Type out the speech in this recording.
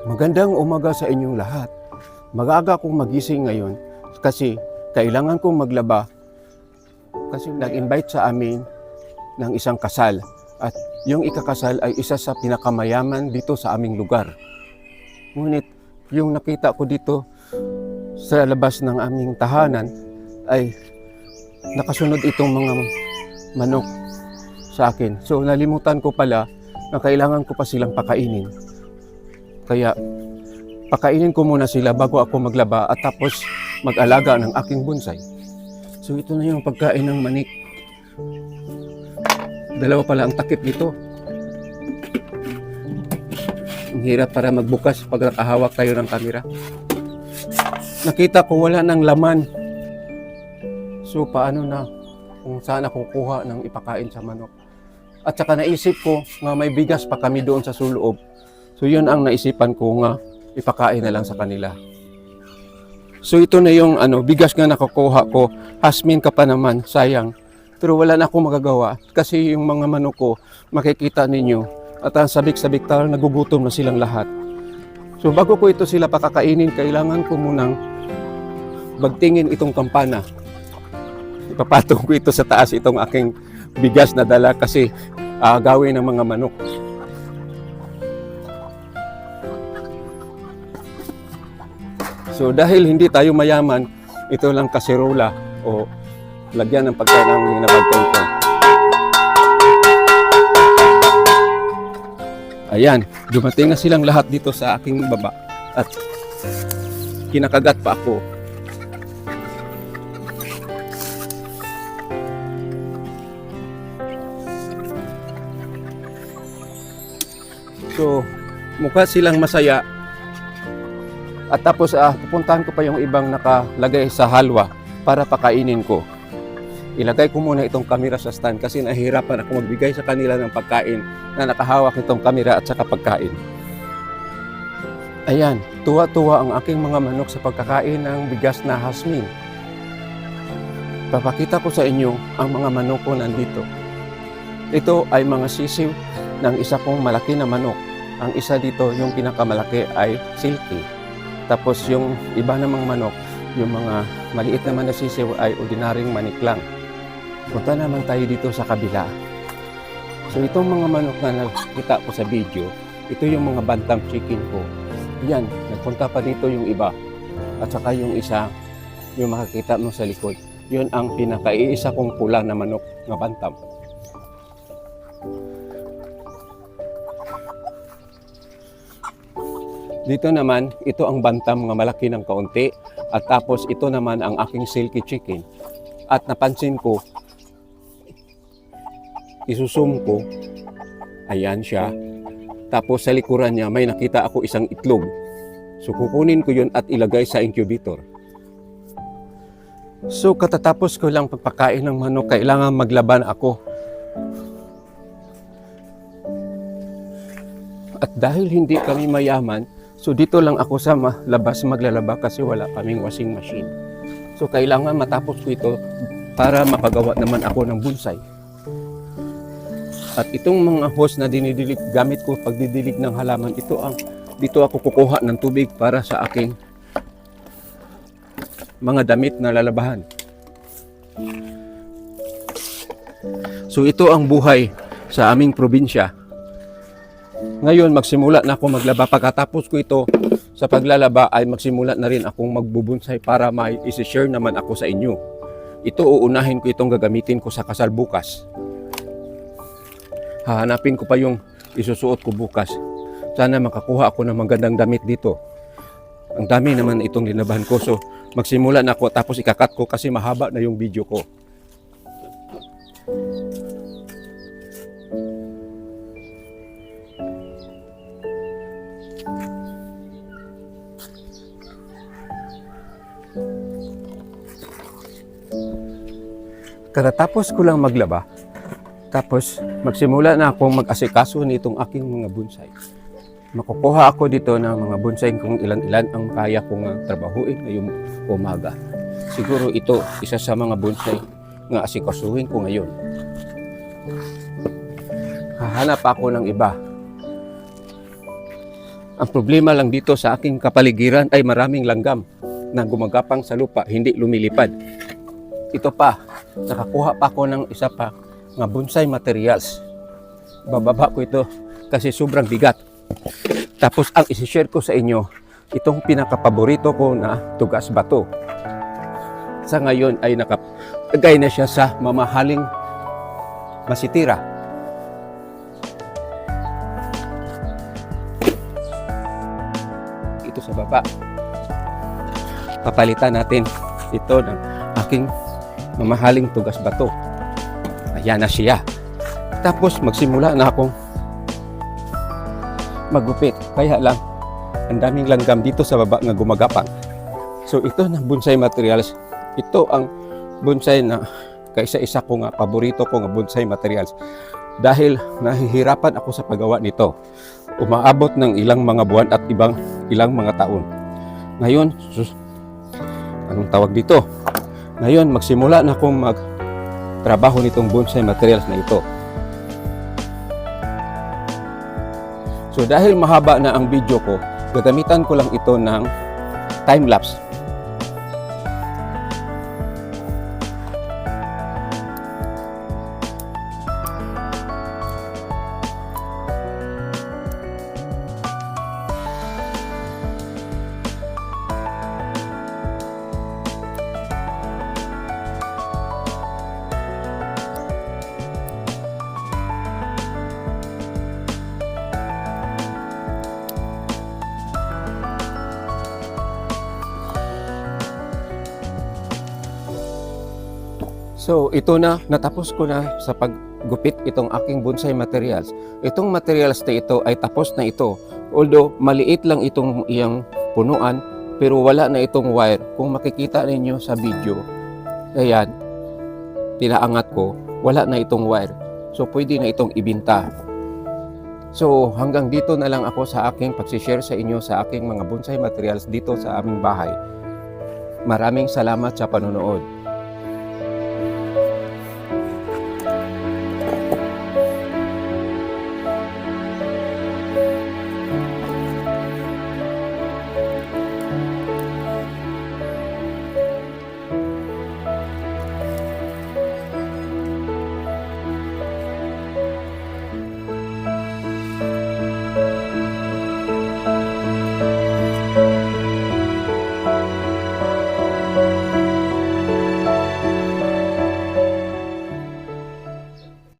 Magandang umaga sa inyong lahat. Magaga akong magising ngayon kasi kailangan kong maglaba kasi nag-invite sa amin ng isang kasal at yung ikakasal ay isa sa pinakamayaman dito sa aming lugar. Ngunit yung nakita ko dito sa labas ng aming tahanan ay nakasunod itong mga manok sa akin. So nalimutan ko pala na kailangan ko pa silang pakainin. Kaya pakainin ko muna sila bago ako maglaba at tapos mag-alaga ng aking bonsai. So ito na yung pagkain ng manik. Dalawa pala ang takip nito. Ang hirap para magbukas pag nakahawak tayo ng kamera. Nakita ko wala ng laman. So paano na kung saan ako kukuha ng ipakain sa manok. At saka naisip ko nga may bigas pa kami doon sa suloob. So yun ang naisipan ko nga ipakain na lang sa kanila. So ito na yung bigas nga nakukuha ko. Hasmin ka pa naman, sayang. Pero wala na akong magagawa kasi yung mga manok ko, makikita ninyo at ang sabik-sabik tal, nagugutom na silang lahat. So bago ko ito sila pakakainin, kailangan ko munang bagtingin itong kampana. Ipapatong ko ito sa taas itong aking bigas na dala kasi gawin ng mga manok. So dahil hindi tayo mayaman, ito lang kaserola o lagyan ng pagkain ng ninabagtong ko. Ayan, dumating na silang lahat dito sa aking baba at kinakagat pa ako. So, mukha silang masaya. At tapos pupuntahan ko pa yung ibang nakalagay sa halwa para pakainin ko. Ilagay ko muna itong kamera sa stand kasi nahihirapan ako magbigay sa kanila ng pagkain na nakahawak itong kamera at saka pagkain. Ayan, tuwa-tuwa ang aking mga manok sa pagkakain ng bigas na hasmin. Papakita ko sa inyo ang mga manok ko nandito. Ito ay mga sisiw ng isa kong malaki na manok. Ang isa dito, yung pinakamalaki ay silky. Tapos yung iba namang manok, yung mga maliit naman na sisiw ay ordinaryong manik lang. Punta naman tayo dito sa kabila. So itong mga manok na nakita ko sa video, ito yung mga bantam chicken ko. Yan, nagpunta pa dito yung iba. At saka yung isa, yung makikita mo sa likod. Yun ang pinakaiisa kong pula na manok na bantam. Dito naman, ito ang bantam nga malaki ng kaunti at tapos ito naman ang aking silky chicken. At napansin ko, isusum ko, ayan siya. Tapos sa likuran niya may nakita ako isang itlog. So kukunin ko yun at ilagay sa incubator. So katatapos ko lang pagpakain ng manok, kailangan maglaban ako. At dahil hindi kami mayaman, so dito lang ako sa labas maglalaba kasi wala kaming washing machine. So kailangan matapos ko ito para makagawa naman ako ng bonsai. At itong mga hose na dinidilig gamit ko pagdidilig ng halaman, dito ako kukuha ng tubig para sa aking mga damit na lalabahan. So ito ang buhay sa aming probinsya. Ngayon, magsimula na ako maglaba. Pagkatapos ko ito sa paglalaba ay magsimula na rin akong magbubonsai para may isi-share naman ako sa inyo. Ito uunahin ko itong gagamitin ko sa kasal bukas. Hahanapin ko pa yung isusuot ko bukas. Sana makakuha ako ng magandang damit dito. Ang dami naman itong linabahan ko. So magsimula na ako tapos ikakat ko kasi mahaba na yung video ko. Katatapos ko lang maglaba, tapos magsimula na akong mag-asikaso nitong aking mga bonsai. Makukuha ako dito ng mga bonsai kung ilan-ilan ang kaya kong trabahuin ngayong umaga. Siguro ito isa sa mga bonsai nga asikasuhin ko ngayon. Hahanap ako ng iba. Ang problema lang dito sa aking kapaligiran ay maraming langgam na gumagapang sa lupa, hindi lumilipad. Ito pa, nakakuha pa ako ng isa pa nga bonsai materials. Bababa ko ito kasi sobrang bigat. Tapos ang isi-share ko sa inyo, itong pinakapaborito ko na tugas bato. Sa ngayon ay nakagay na siya sa mamahaling masitira. Ito sa baba. Papalitan natin ito ng aking mamahaling tugas bato. Ayan na siya. Tapos magsimula na akong magupit. Kaya lang, ang daming langgam dito sa baba nga gumagapang. So ito na bonsai materials. Ito ang bonsai na kaisa-isa ko nga, paborito ko nga bonsai materials. Dahil nahihirapan ako sa paggawa nito. Umaabot ng ilang mga buwan at ilang mga taon. Ngayon, anong tawag dito? Ngayon, magsimula na akong magtrabaho nitong bonsai materials na ito. So dahil mahaba na ang video ko, gagamitan ko lang ito ng time-lapse. So ito na, natapos ko na sa paggupit itong aking bonsai materials. Itong materials na ito ay tapos na ito. Although maliit lang itong iyang punuan, pero wala na itong wire. Kung makikita ninyo sa video, ayan, tinaangat ko, wala na itong wire. So pwede na itong ibinta. So hanggang dito na lang ako sa aking pagsishare sa inyo sa aking mga bonsai materials dito sa aming bahay. Maraming salamat sa panonood.